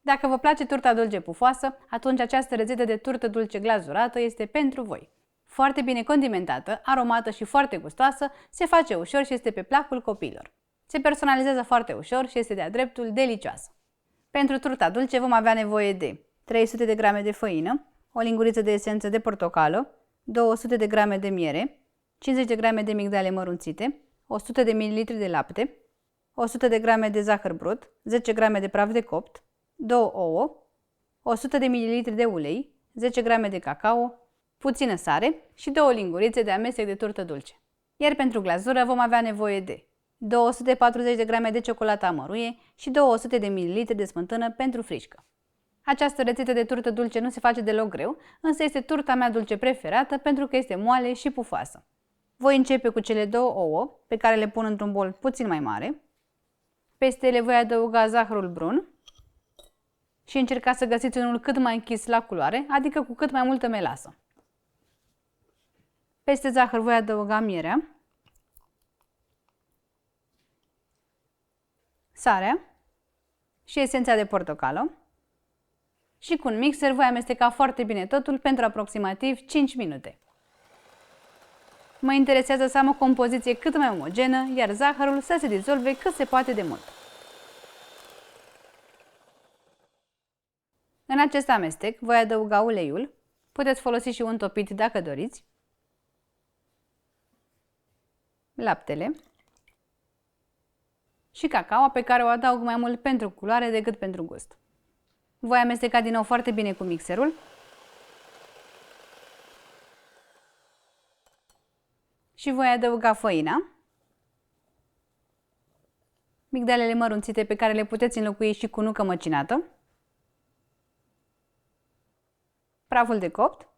Dacă vă place turta dulce pufoasă, atunci această rețetă de turtă dulce glazurată este pentru voi. Foarte bine condimentată, aromată și foarte gustoasă, se face ușor și este pe placul copiilor. Se personalizează foarte ușor și este de-a dreptul delicioasă. Pentru turta dulce vom avea nevoie de 300 de grame de făină, o linguriță de esență de portocală, 200 de grame de miere, 50 de grame de migdale mărunțite, 100 de ml de lapte, 100 de grame de zahăr brut, 10 grame de praf de copt, 2 ouă, 100 de ml de ulei, 10 grame de cacao, puțină sare și 2 lingurițe de amestec de turtă dulce. Iar pentru glazură vom avea nevoie de 240 de grame de ciocolată amăruie și 200 de ml de smântână pentru frișcă. Această rețetă de turtă dulce nu se face deloc greu, însă este turta mea dulce preferată pentru că este moale și pufoasă. Voi începe cu cele 2 ouă, pe care le pun într-un bol puțin mai mare. Peste ele voi adăuga zahărul brun și încercați să găsiți unul cât mai închis la culoare, adică cu cât mai multă melasă. Peste zahăr voi adăuga mierea, sarea și esența de portocală și cu un mixer voi amesteca foarte bine totul pentru aproximativ 5 minute. Mă interesează să am o compoziție cât mai omogenă, iar zahărul să se dizolve cât se poate de mult. În acest amestec voi adăuga uleiul, puteți folosi și un topit dacă doriți, laptele și cacao, pe care o adaug mai mult pentru culoare decât pentru gust. Voi amesteca din nou foarte bine cu mixerul și voi adăuga făina, migdalele mărunțite pe care le puteți înlocui și cu nucă măcinată, praful de copt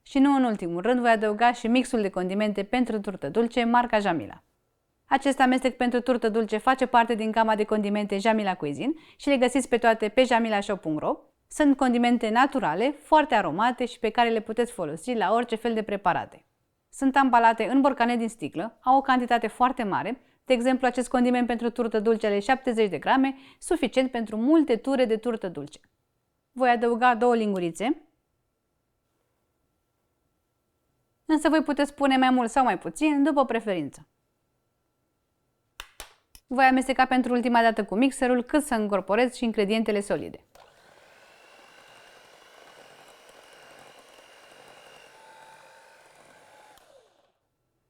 și nu în ultimul rând voi adăuga și mixul de condimente pentru turtă dulce marca Jamila. Acest amestec pentru turtă dulce face parte din gama de condimente Jamila Cuisine și le găsiți pe toate pe jamilashop.ro. Sunt condimente naturale, foarte aromate și pe care le puteți folosi la orice fel de preparate. Sunt ambalate în borcane din sticlă, au o cantitate foarte mare, de exemplu acest condiment pentru turtă dulce are 70 de grame, suficient pentru multe ture de turtă dulce. Voi adăuga 2 lingurițe, însă voi puteți pune mai mult sau mai puțin, după preferință. Voi amesteca pentru ultima dată cu mixerul cât să încorporez și ingredientele solide.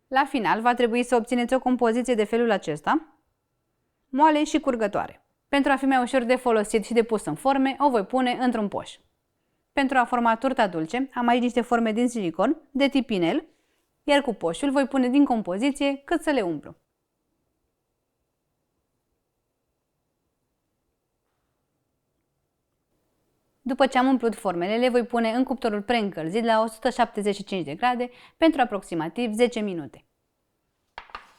La final va trebui să obțineți o compoziție de felul acesta, moale și curgătoare. Pentru a fi mai ușor de folosit și de pus în forme, o voi pune într-un poș. Pentru a forma turta dulce, am aici niște forme din silicon, de tip inel, iar cu poșul voi pune din compoziție cât să le umplu. După ce am umplut formele, le voi pune în cuptorul preîncălzit la 175 de grade pentru aproximativ 10 minute.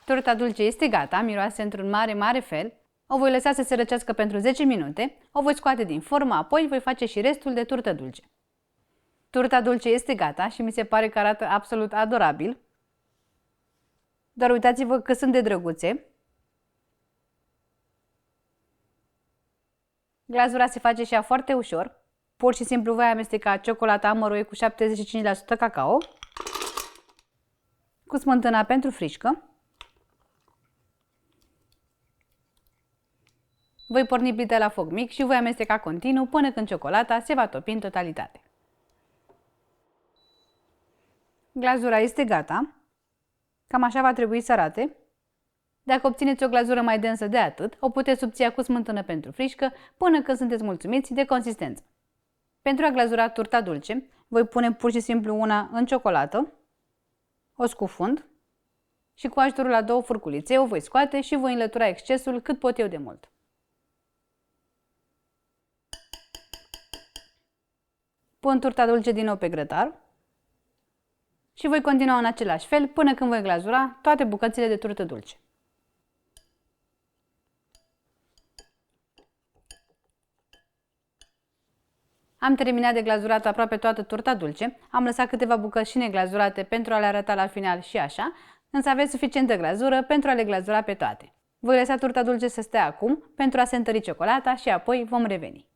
Turta dulce este gata, miroase într-un mare fel. O voi lăsa să se răcească pentru 10 minute, o voi scoate din formă, apoi voi face și restul de turtă dulce. Turta dulce este gata și mi se pare că arată absolut adorabil. Doar uitați-vă că sunt de drăguțe. Glazura se face și ea foarte ușor. Pur și simplu voi amesteca ciocolata amăruie cu 75% cacao, cu smântâna pentru frișcă. Voi porni plita la foc mic și voi amesteca continuu până când ciocolata se va topi în totalitate. Glazura este gata. Cam așa va trebui să arate. Dacă obțineți o glazură mai densă de atât, o puteți subția cu smântână pentru frișcă până când sunteți mulțumiți de consistență. Pentru a glazura turta dulce, voi pune pur și simplu una în ciocolată, o scufund și cu ajutorul la 2 furculițe o voi scoate și voi înlătura excesul cât pot eu de mult. Pun turta dulce din nou pe grătar și voi continua în același fel până când voi glazura toate bucățile de turtă dulce. Am terminat de glazurat aproape toată turta dulce, am lăsat câteva bucăți și neglazurate pentru a le arăta la final și așa, însă aveți suficientă glazură pentru a le glazura pe toate. Voi lăsa turta dulce să stea acum pentru a se întări ciocolata și apoi vom reveni.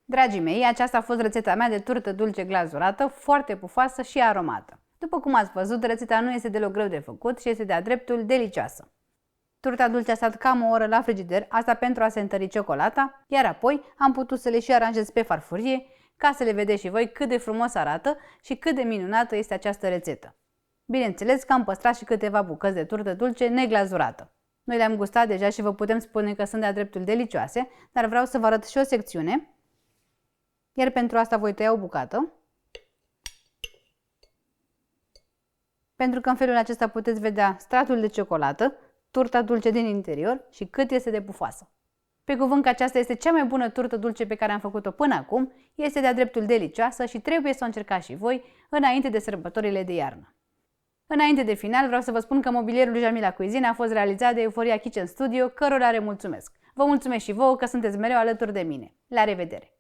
Dragii mei, aceasta a fost rețeta mea de turtă dulce glazurată, foarte pufoasă și aromată. După cum ați văzut, rețeta nu este deloc greu de făcut și este de-a dreptul delicioasă. Turta dulce a stat cam o oră la frigider, asta pentru a se întări ciocolata, iar apoi am putut să le și aranjez pe farfurie, ca să le vedeți și voi cât de frumos arată și cât de minunată este această rețetă. Bineînțeles că am păstrat și câteva bucăți de turtă dulce neglazurată. Noi le-am gustat deja și vă putem spune că sunt de-a dreptul delicioase, dar vreau să vă arăt și o secțiune, iar pentru asta voi tăia o bucată, pentru că în felul acesta puteți vedea stratul de ciocolată, turta dulce din interior și cât este de pufoasă. Pe cuvânt că aceasta este cea mai bună turtă dulce pe care am făcut-o până acum, este de-a dreptul delicioasă și trebuie să o încercați și voi înainte de sărbătorile de iarnă. Înainte de final, vreau să vă spun că mobilierul Jamila Cuisine a fost realizat de Euphoria Kitchen Studio, cărora le mulțumesc. Vă mulțumesc și vouă că sunteți mereu alături de mine. La revedere!